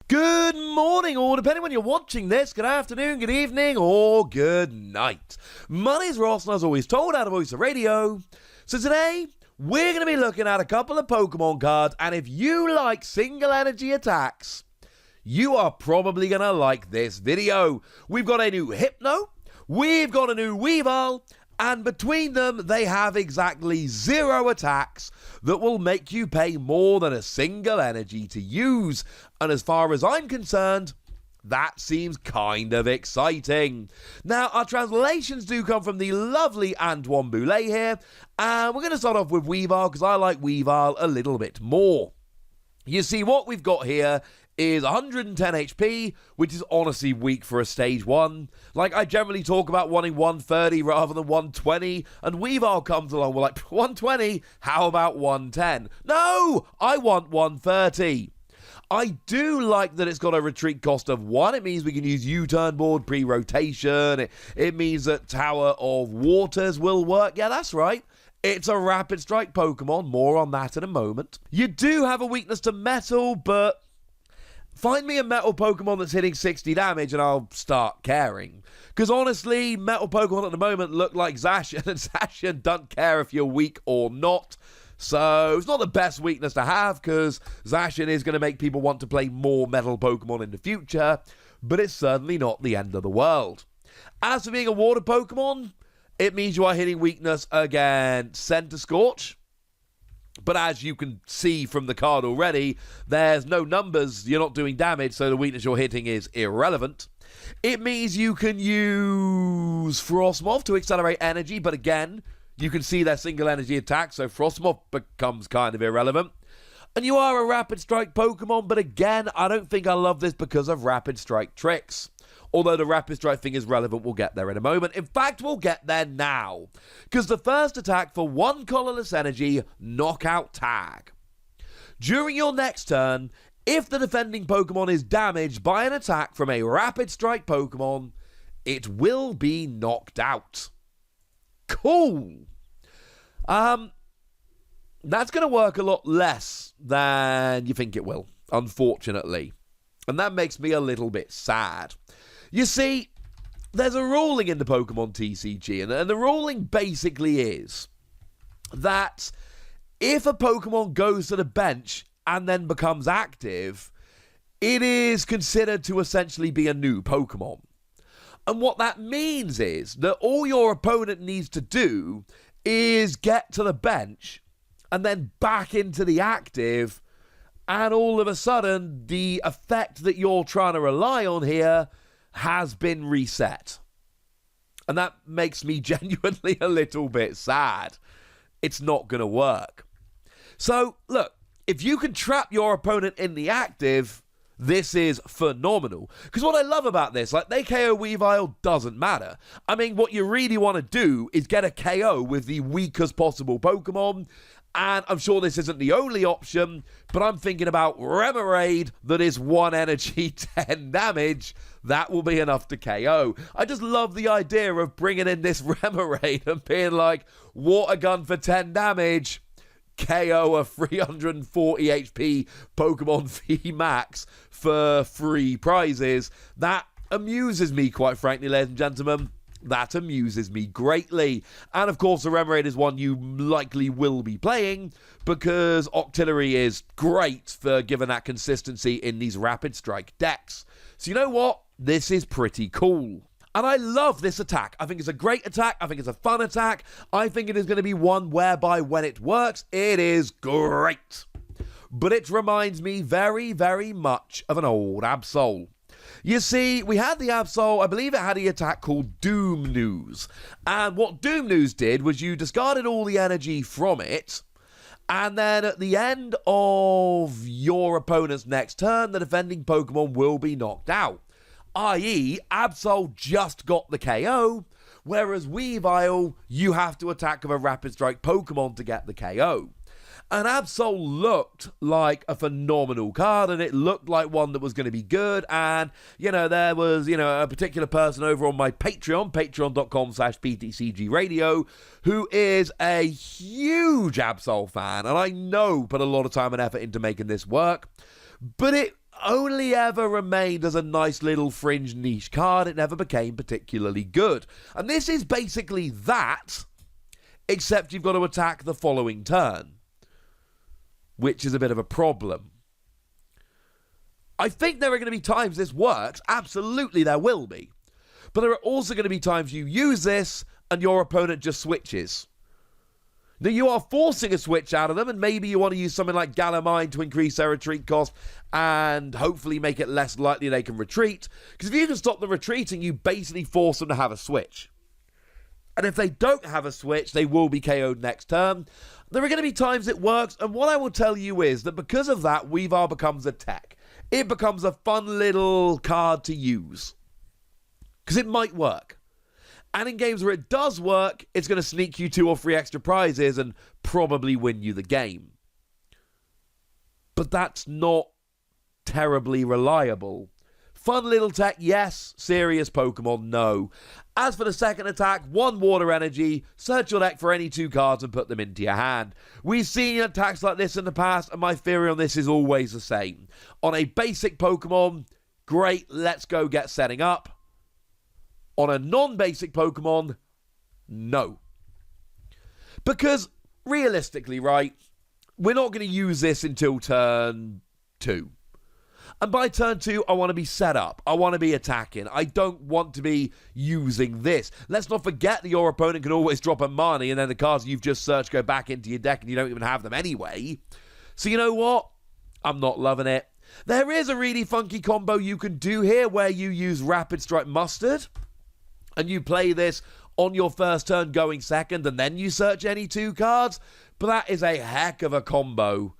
Good morning, or depending when you're watching this, good afternoon, good evening, or good night. My name's Ross, and as always told out of Voice of Radio. So today, we're going to be looking at a couple of Pokemon cards, and if you like single energy attacks, you are probably going to like this video. We've got a new Hypno, we've got a new Weavile, and between them, they have exactly 0 attacks that will make you pay more than a single energy to use. And as far as I'm concerned, that seems kind of exciting. Now, our translations do come from the lovely Antoine Boulet here, and we're going to start off with Weavile because I like Weavile a little bit more. You see, what we've got here is 110 HP, which is honestly weak for a stage 1. Like, I generally talk about wanting 130 rather than 120, and Weavile comes along, we're like, 120? How about 110? No! I want 130. I do like that it's got a retreat cost of 1. It means we can use U-turn board pre-rotation. It means that Tower of Waters will work. Yeah, that's right. It's a Rapid Strike Pokemon. More on that in a moment. You do have a weakness to Metal, but find me a Metal Pokemon that's hitting 60 damage and I'll start caring. Because honestly, Metal Pokemon at the moment look like Zacian, and Zacian doesn't care if you're weak or not. So it's not the best weakness to have, because Zacian is going to make people want to play more Metal Pokemon in the future, but it's certainly not the end of the world. As for being a Water Pokemon, it means you are hitting weakness against Center Scorch. But as you can see from the card already, there's no numbers, you're not doing damage, so the weakness you're hitting is irrelevant. It means you can use Frostmoth to accelerate energy, but again, you can see their single energy attack, so Frostmoth becomes kind of irrelevant. And you are a Rapid Strike Pokemon, but again, I don't think I love this because of Rapid Strike tricks. Although the Rapid Strike thing is relevant, we'll get there in a moment. In fact, we'll get there now. Because the first attack for 1 colorless energy, Knockout Tag. During your next turn, if the defending Pokemon is damaged by an attack from a Rapid Strike Pokemon, it will be knocked out. Cool. That's going to work a lot less than you think it will, unfortunately. And that makes me a little bit sad. You see, there's a ruling in the Pokemon TCG, and the ruling basically is that if a Pokemon goes to the bench and then becomes active, it is considered to essentially be a new Pokemon. And what that means is that all your opponent needs to do is get to the bench and then back into the active, and all of a sudden, the effect that you're trying to rely on here has been reset. And that makes me genuinely a little bit sad. It's not going to work. So, look, if you can trap your opponent in the active, this is phenomenal. Because what I love about this, like, they KO Weavile doesn't matter. I mean, what you really want to do is get a KO with the weakest possible Pokemon. And I'm sure this isn't the only option, but I'm thinking about Remoraid that is 1 energy, 10 damage. That will be enough to KO. I just love the idea of bringing in this Remoraid and being like, Water Gun for 10 damage. KO a 340 HP Pokemon V Max for free prizes. That amuses me, quite frankly, ladies and gentlemen. That amuses me greatly. And of course, the Remoraid is one you likely will be playing, because Octillery is great for giving that consistency in these Rapid Strike decks. So you know what? This is pretty cool. And I love this attack. I think it's a great attack. I think it's a fun attack. I think it is going to be one whereby when it works, it is great. But it reminds me very, very much of an old Absol. You see, we had the Absol, I believe it had the attack called Doom News. And what Doom News did was you discarded all the energy from it, and then at the end of your opponent's next turn, the defending Pokemon will be knocked out. I.e., Absol just got the KO, whereas Weavile, you have to attack with a Rapid Strike Pokemon to get the KO. And Absol looked like a phenomenal card, and it looked like one that was going to be good. And, you know, there was, a particular person over on my Patreon, patreon.com/PTCGradio, who is a huge Absol fan, and I know put a lot of time and effort into making this work. But only ever remained as a nice little fringe niche card. It never became particularly good. And this is basically that, except you've got to attack the following turn, which is a bit of a problem. I think there are going to be times this works. Absolutely there will be. But there are also going to be times you use this and your opponent just switches. Now, you are forcing a switch out of them, and maybe you want to use something like Galamine to increase their retreat cost and hopefully make it less likely they can retreat. Because if you can stop them retreating, you basically force them to have a switch. And if they don't have a switch, they will be KO'd next turn. There are going to be times it works, and what I will tell you is that because of that, Weavile becomes a tech. It becomes a fun little card to use. Because it might work. And in games where it does work, it's going to sneak you 2 or 3 extra prizes and probably win you the game. But that's not terribly reliable. Fun little tech, yes. Serious Pokemon, no. As for the second attack, 1 water energy, search your deck for any 2 cards and put them into your hand. We've seen attacks like this in the past, and my theory on this is always the same. On a basic Pokemon, great, let's go get setting up. On a non-basic Pokemon, no. Because, realistically, right, we're not going to use this until turn 2. And by turn 2, I want to be set up. I want to be attacking. I don't want to be using this. Let's not forget that your opponent can always drop a Marnie, and then the cards you've just searched go back into your deck, and you don't even have them anyway. So you know what? I'm not loving it. There is a really funky combo you can do here where you use Rapid Strike Mustard, and you play this on your first turn going second, and then you search any 2 cards. But that is a heck of a combo.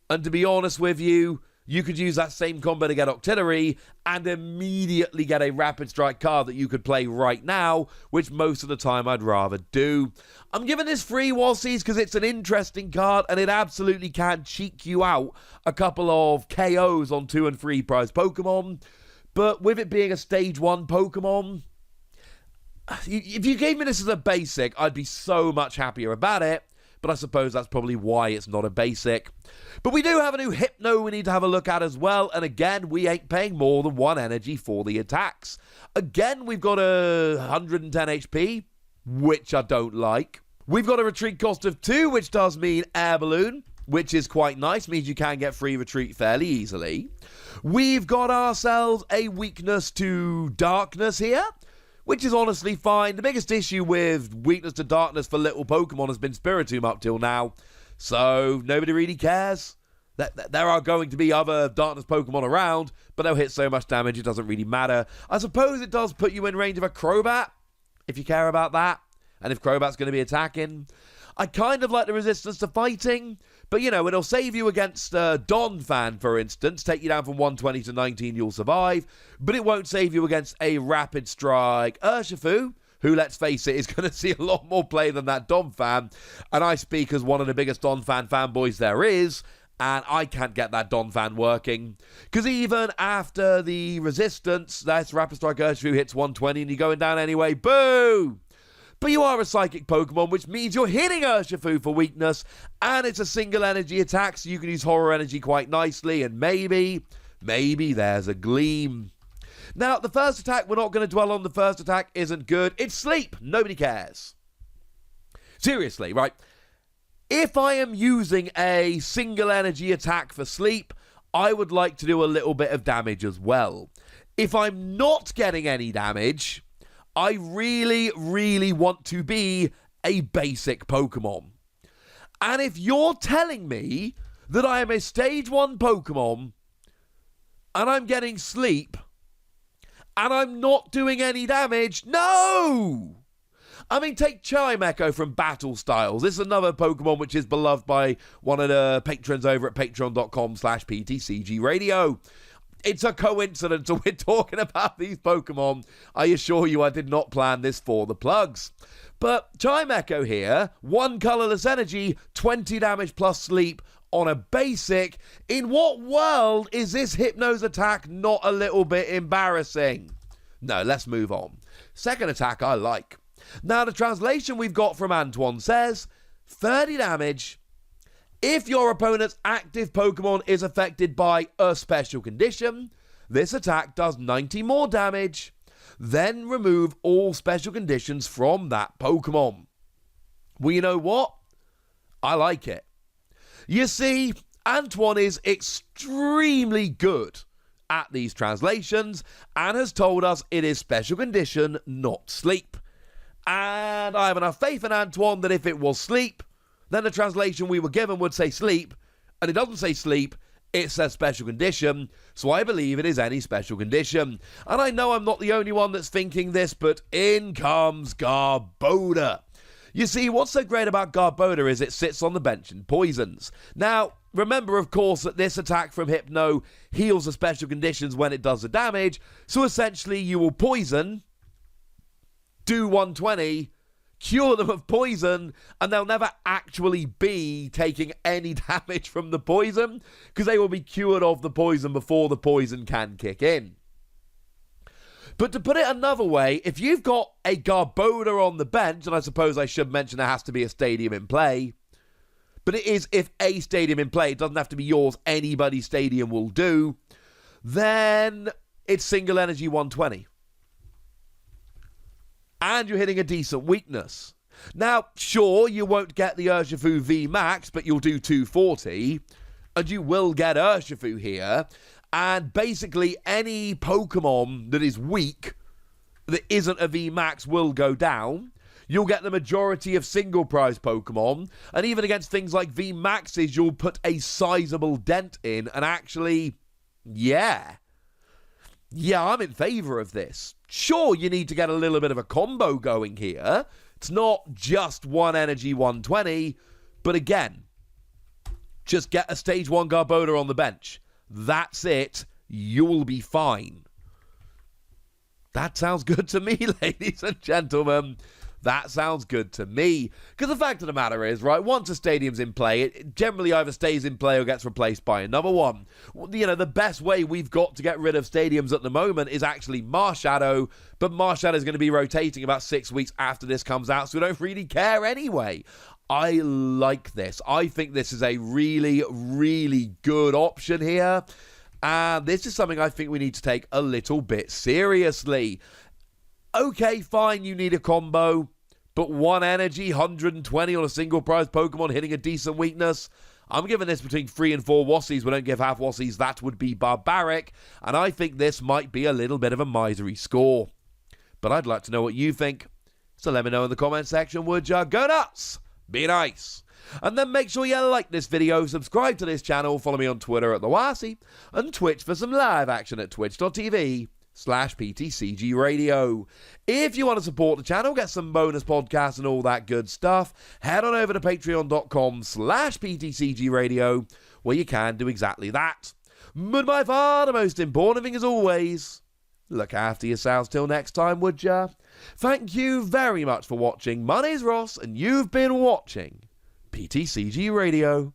And to be honest with you, you could use that same combo to get Octillery and immediately get a Rapid Strike card that you could play right now, which most of the time I'd rather do. I'm giving this free, Wassies, because it's an interesting card, and it absolutely can cheek you out a couple of KOs on 2 and 3 prize Pokemon. But with it being a Stage 1 Pokemon, if you gave me this as a basic, I'd be so much happier about it. But I suppose that's probably why it's not a basic. But we do have a new Hypno we need to have a look at as well. And again, we ain't paying more than 1 energy for the attacks. Again, we've got a 110 HP, which I don't like. We've got a retreat cost of 2, which does mean Air Balloon, which is quite nice. Means you can get free retreat fairly easily. We've got ourselves a weakness to darkness here, which is honestly fine. The biggest issue with weakness to darkness for little Pokemon has been Spiritomb up till now. So nobody really cares. There are going to be other darkness Pokemon around, but they'll hit so much damage it doesn't really matter. I suppose it does put you in range of a Crobat, if you care about that. And if Crobat's going to be attacking. I kind of like the resistance to fighting, but you know, it'll save you against Donphan, for instance. Take you down from 120 to 19, you'll survive. But it won't save you against a Rapid Strike Urshifu, who, let's face it, is going to see a lot more play than that Donphan. And I speak as one of the biggest Donphan fanboys there is, and I can't get that Donphan working. Because even after the resistance, that Rapid Strike Urshifu hits 120 and you're going down anyway. Boo! But you are a psychic Pokemon, which means you're hitting Urshifu for weakness, and it's a single energy attack, so you can use Horror Energy quite nicely, and maybe there's a Gleam. Now, the first attack, we're not going to dwell on. The first attack isn't good. It's Sleep. Nobody cares. Seriously, right? If I am using a single energy attack for Sleep, I would like to do a little bit of damage as well. If I'm not getting any damage, I really, really want to be a basic Pokemon. And if you're telling me that I am a Stage 1 Pokemon and I'm getting Sleep and I'm not doing any damage, no! I mean, take Chimecho from Battle Styles. This is another Pokemon which is beloved by one of the patrons over at patreon.com/PTCG Radio. It's a coincidence that we're talking about these Pokemon. I assure you I did not plan this for the plugs. But Chimecho here, 1 colorless energy, 20 damage plus Sleep on a basic. In what world is this Hypno's attack not a little bit embarrassing? No, let's move on. Second attack I like. Now the translation we've got from Antoine says, 30 damage. If your opponent's active Pokemon is affected by a special condition, this attack does 90 more damage. Then remove all special conditions from that Pokemon. Well, you know what? I like it. You see, Antoine is extremely good at these translations and has told us it is special condition, not sleep. And I have enough faith in Antoine that if it was sleep, then the translation we were given would say sleep, and it doesn't say sleep, it says special condition, so I believe it is any special condition. And I know I'm not the only one that's thinking this, but in comes Garbodor. You see, what's so great about Garbodor is it sits on the bench and poisons. Now, remember, of course, that this attack from Hypno heals the special conditions when it does the damage, so essentially you will poison, do 120, cure them of poison, and they'll never actually be taking any damage from the poison, because they will be cured of the poison before the poison can kick in. But to put it another way, if you've got a Garbodor on the bench, and I suppose I should mention there has to be a stadium in play, but it is if a stadium in play, it doesn't have to be yours, anybody's stadium will do, then it's single energy 120. And you're hitting a decent weakness. Now, sure, you won't get the Urshifu V Max, but you'll do 240, and you will get Urshifu here. And basically, any Pokemon that is weak, that isn't a V Max, will go down. You'll get the majority of single prize Pokemon, and even against things like V Maxes, you'll put a sizable dent in, and actually, yeah, I'm in favour of this. Sure, you need to get a little bit of a combo going here. It's not just one energy 120, but again, just get a stage 1 Garbodor on the bench. That's it. You'll be fine. That sounds good to me, ladies and gentlemen. That sounds good to me. Because the fact of the matter is, right, once a stadium's in play, it generally either stays in play or gets replaced by another one. You know, the best way we've got to get rid of stadiums at the moment is actually Marshadow, but Marshadow is going to be rotating about 6 weeks after this comes out, so we don't really care anyway. I like this. I think this is a really, really good option here. And this is something I think we need to take a little bit seriously. Okay, fine, you need a combo, but 1 energy, 120 on a single prize Pokemon hitting a decent weakness. I'm giving this between 3 and 4 Wassies. We don't give half Wassies. That would be barbaric. And I think this might be a little bit of a misery score. But I'd like to know what you think. So let me know in the comment section, would ya? Go nuts! Be nice. And then make sure you like this video, subscribe to this channel, follow me on Twitter at The Wassie, and Twitch for some live action at twitch.tv/PTCG Radio. If you want to support the channel, get some bonus podcasts and all that good stuff, head on over to patreon.com/PTCG Radio, where you can do exactly that. But by far the most important thing as always, look after yourselves till next time, would ya? Thank you very much for watching. My name's Ross, and you've been watching PTCG Radio.